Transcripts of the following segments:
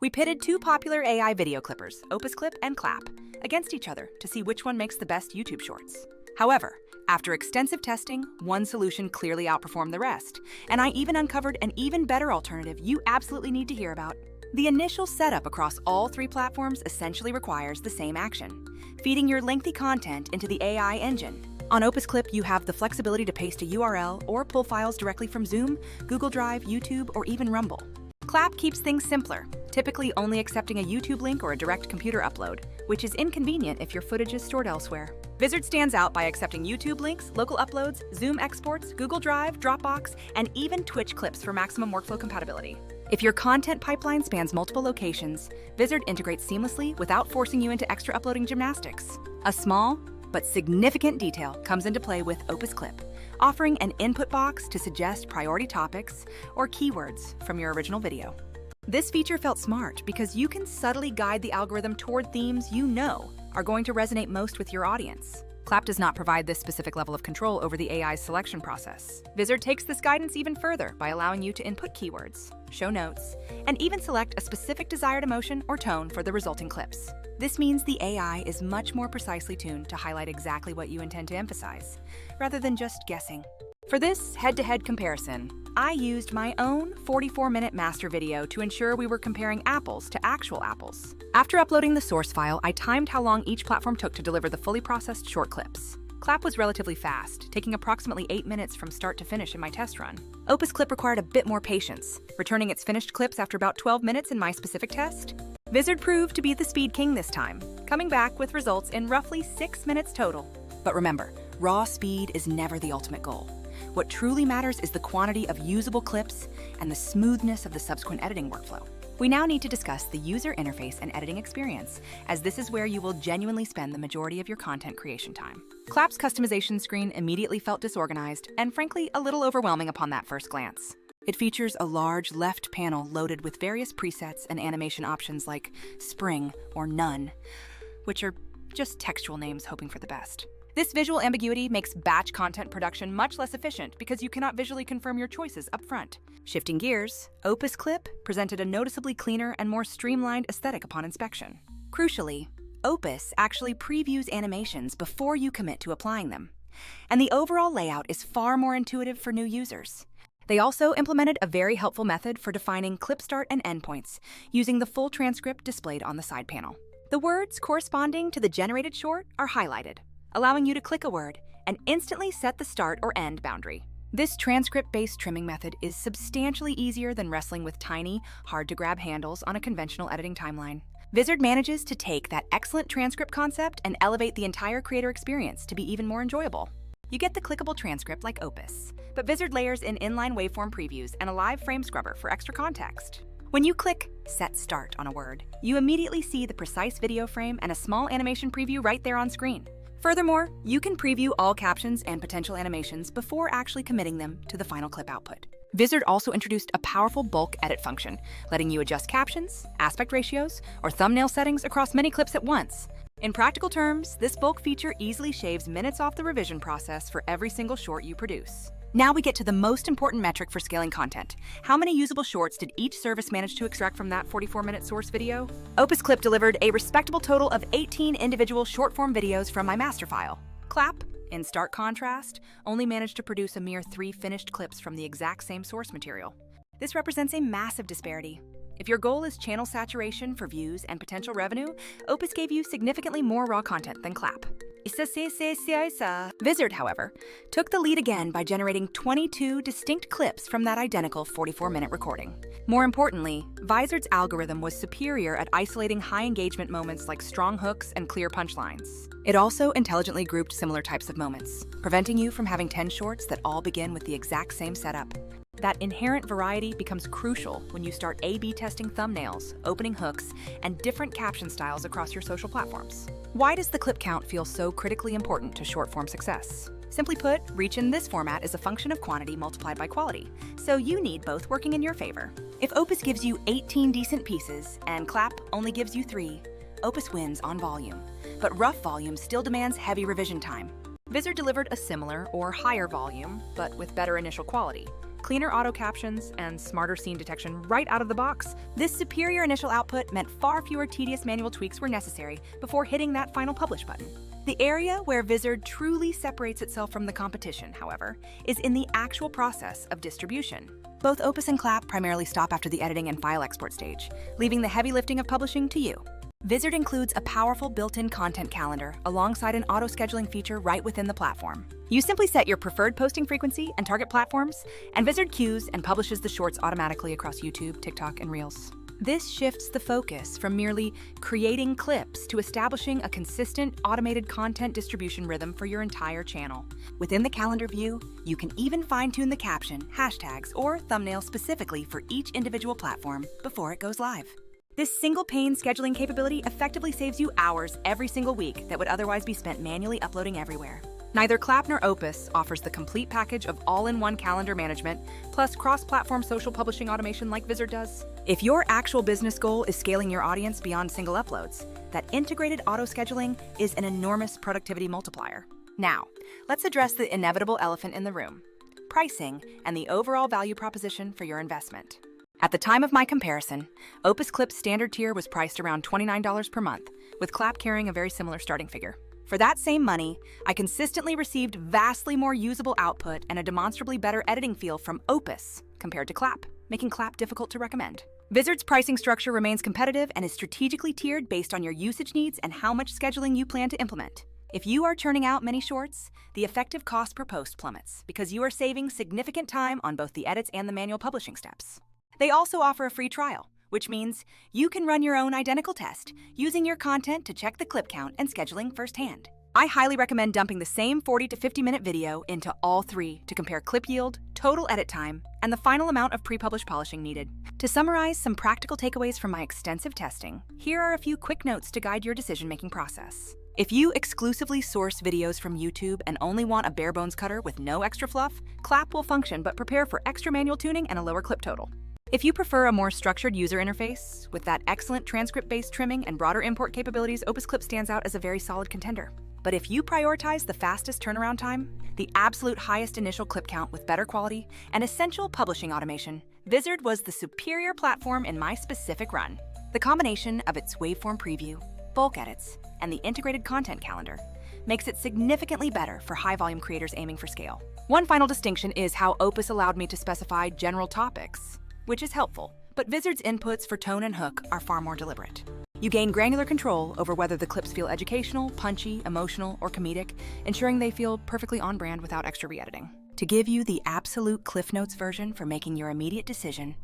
We pitted two popular AI video clippers, Opus Clip and Clap, against each other to see which one makes the best YouTube shorts. However, after extensive testing, one solution clearly outperformed the rest, and I even uncovered an even better alternative you absolutely need to hear about. The initial setup across all three platforms essentially requires the same action, feeding your lengthy content into the AI engine. On Opus Clip, you have the flexibility to paste a URL or pull files directly from Zoom, Google Drive, YouTube, or even Rumble. Clap keeps things simpler, typically only accepting a YouTube link or a direct computer upload, which is inconvenient if your footage is stored elsewhere. Vizard stands out by accepting YouTube links, local uploads, Zoom exports, Google Drive, Dropbox, and even Twitch clips for maximum workflow compatibility. If your content pipeline spans multiple locations, Vizard integrates seamlessly without forcing you into extra uploading gymnastics. A small but significant detail comes into play with Opus Clip, offering an input box to suggest priority topics or keywords from your original video. This feature felt smart because you can subtly guide the algorithm toward themes you know are going to resonate most with your audience. Clap does not provide this specific level of control over the AI's selection process. Vizard takes this guidance even further by allowing you to input keywords, show notes, and even select a specific desired emotion or tone for the resulting clips. This means the AI is much more precisely tuned to highlight exactly what you intend to emphasize, rather than just guessing. For this head-to-head comparison, I used my own 44-minute master video to ensure we were comparing apples to actual apples. After uploading the source file, I timed how long each platform took to deliver the fully processed short clips. Clap was relatively fast, taking approximately 8 minutes from start to finish in my test run. Opus Clip required a bit more patience, returning its finished clips after about 12 minutes in my specific test. Vizard proved to be the speed king this time, coming back with results in roughly 6 minutes total. But remember, raw speed is never the ultimate goal. What truly matters is the quantity of usable clips and the smoothness of the subsequent editing workflow. We now need to discuss the user interface and editing experience, as this is where you will genuinely spend the majority of your content creation time. Clap's customization screen immediately felt disorganized and frankly a little overwhelming upon that first glance. It features a large left panel loaded with various presets and animation options like Spring or None, which are just textual names hoping for the best. This visual ambiguity makes batch content production much less efficient because you cannot visually confirm your choices up front. Shifting gears, Opus Clip presented a noticeably cleaner and more streamlined aesthetic upon inspection. Crucially, Opus actually previews animations before you commit to applying them, and the overall layout is far more intuitive for new users. They also implemented a very helpful method for defining clip start and end points, using the full transcript displayed on the side panel. The words corresponding to the generated short are highlighted, allowing you to click a word and instantly set the start or end boundary. This transcript-based trimming method is substantially easier than wrestling with tiny, hard-to-grab handles on a conventional editing timeline. Vizard manages to take that excellent transcript concept and elevate the entire creator experience to be even more enjoyable. You get the clickable transcript like Opus, but Vizard layers in inline waveform previews and a live frame scrubber for extra context. When you click Set Start on a word, you immediately see the precise video frame and a small animation preview right there on screen. Furthermore, you can preview all captions and potential animations before actually committing them to the final clip output. Vizard also introduced a powerful bulk edit function, letting you adjust captions, aspect ratios, or thumbnail settings across many clips at once. In practical terms, this bulk feature easily shaves minutes off the revision process for every single short you produce. Now we get to the most important metric for scaling content. How many usable shorts did each service manage to extract from that 44-minute source video? Opus Clip delivered a respectable total of 18 individual short-form videos from my master file. Clap, in stark contrast, only managed to produce a mere 3 finished clips from the exact same source material. This represents a massive disparity. If your goal is channel saturation for views and potential revenue, Opus gave you significantly more raw content than Clap. Vizard, however, took the lead again by generating 22 distinct clips from that identical 44-minute recording. More importantly, Vizard's algorithm was superior at isolating high engagement moments like strong hooks and clear punchlines. It also intelligently grouped similar types of moments, preventing you from having 10 shorts that all begin with the exact same setup. That inherent variety becomes crucial when you start A/B testing thumbnails, opening hooks, and different caption styles across your social platforms. Why does the clip count feel so critically important to short-form success? Simply put, reach in this format is a function of quantity multiplied by quality, so you need both working in your favor. If Opus gives you 18 decent pieces and Clap only gives you 3, Opus wins on volume, but rough volume still demands heavy revision time. Vizard delivered a similar or higher volume, but with better initial quality, cleaner auto captions, and smarter scene detection right out of the box, this superior initial output meant far fewer tedious manual tweaks were necessary before hitting that final publish button. The area where Vizard truly separates itself from the competition, however, is in the actual process of distribution. Both Opus and Clap primarily stop after the editing and file export stage, leaving the heavy lifting of publishing to you. Vizard includes a powerful built-in content calendar alongside an auto-scheduling feature right within the platform. You simply set your preferred posting frequency and target platforms, and Vizard queues and publishes the shorts automatically across YouTube, TikTok, and Reels. This shifts the focus from merely creating clips to establishing a consistent, automated content distribution rhythm for your entire channel. Within the calendar view, you can even fine-tune the caption, hashtags, or thumbnails specifically for each individual platform before it goes live. This single-pane scheduling capability effectively saves you hours every single week that would otherwise be spent manually uploading everywhere. Neither Clap nor Opus offers the complete package of all-in-one calendar management, plus cross-platform social publishing automation like Vizard does. If your actual business goal is scaling your audience beyond single uploads, that integrated auto-scheduling is an enormous productivity multiplier. Now, let's address the inevitable elephant in the room: pricing and the overall value proposition for your investment. At the time of my comparison, Opus Clip's standard tier was priced around $29 per month, with Clap carrying a very similar starting figure. For that same money, I consistently received vastly more usable output and a demonstrably better editing feel from Opus compared to Clap, making Clap difficult to recommend. Vizard's pricing structure remains competitive and is strategically tiered based on your usage needs and how much scheduling you plan to implement. If you are churning out many shorts, the effective cost per post plummets because you are saving significant time on both the edits and the manual publishing steps. They also offer a free trial, which means you can run your own identical test using your content to check the clip count and scheduling firsthand. I highly recommend dumping the same 40 to 50-minute video into all three to compare clip yield, total edit time, and the final amount of pre-published polishing needed. To summarize some practical takeaways from my extensive testing, here are a few quick notes to guide your decision-making process. If you exclusively source videos from YouTube and only want a bare-bones cutter with no extra fluff, Clap will function, but prepare for extra manual tuning and a lower clip total. If you prefer a more structured user interface, with that excellent transcript-based trimming and broader import capabilities, Opus Clip stands out as a very solid contender. But if you prioritize the fastest turnaround time, the absolute highest initial clip count with better quality, and essential publishing automation, Vizard was the superior platform in my specific run. The combination of its waveform preview, bulk edits, and the integrated content calendar makes it significantly better for high-volume creators aiming for scale. One final distinction is how Opus allowed me to specify general topics, which is helpful, but Vizard's inputs for tone and hook are far more deliberate. You gain granular control over whether the clips feel educational, punchy, emotional, or comedic, ensuring they feel perfectly on brand without extra re-editing. To give you the absolute Cliff Notes version for making your immediate decision,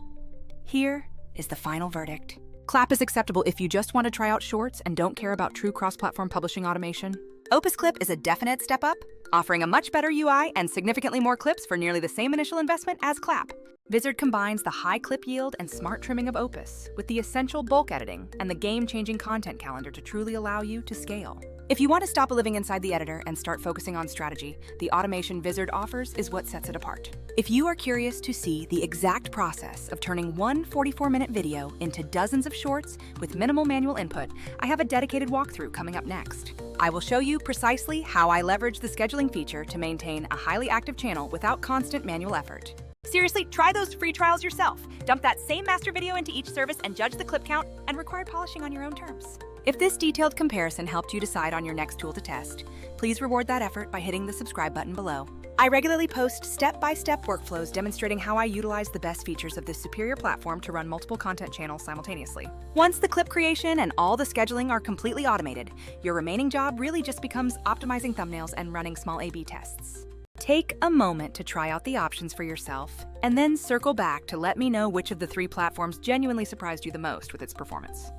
here is the final verdict. Clap is acceptable if you just want to try out shorts and don't care about true cross-platform publishing automation. Opus Clip is a definite step up, offering a much better UI and significantly more clips for nearly the same initial investment as Clap. Vizard combines the high clip yield and smart trimming of Opus with the essential bulk editing and the game-changing content calendar to truly allow you to scale. If you want to stop living inside the editor and start focusing on strategy, the automation Vizard offers is what sets it apart. If you are curious to see the exact process of turning one 44-minute video into dozens of shorts with minimal manual input, I have a dedicated walkthrough coming up next. I will show you precisely how I leverage the scheduling feature to maintain a highly active channel without constant manual effort. Seriously, try those free trials yourself. Dump that same master video into each service and judge the clip count and required polishing on your own terms. If this detailed comparison helped you decide on your next tool to test, please reward that effort by hitting the subscribe button below. I regularly post step-by-step workflows demonstrating how I utilize the best features of this superior platform to run multiple content channels simultaneously. Once the clip creation and all the scheduling are completely automated, your remaining job really just becomes optimizing thumbnails and running small A/B tests. Take a moment to try out the options for yourself, and then circle back to let me know which of the three platforms genuinely surprised you the most with its performance.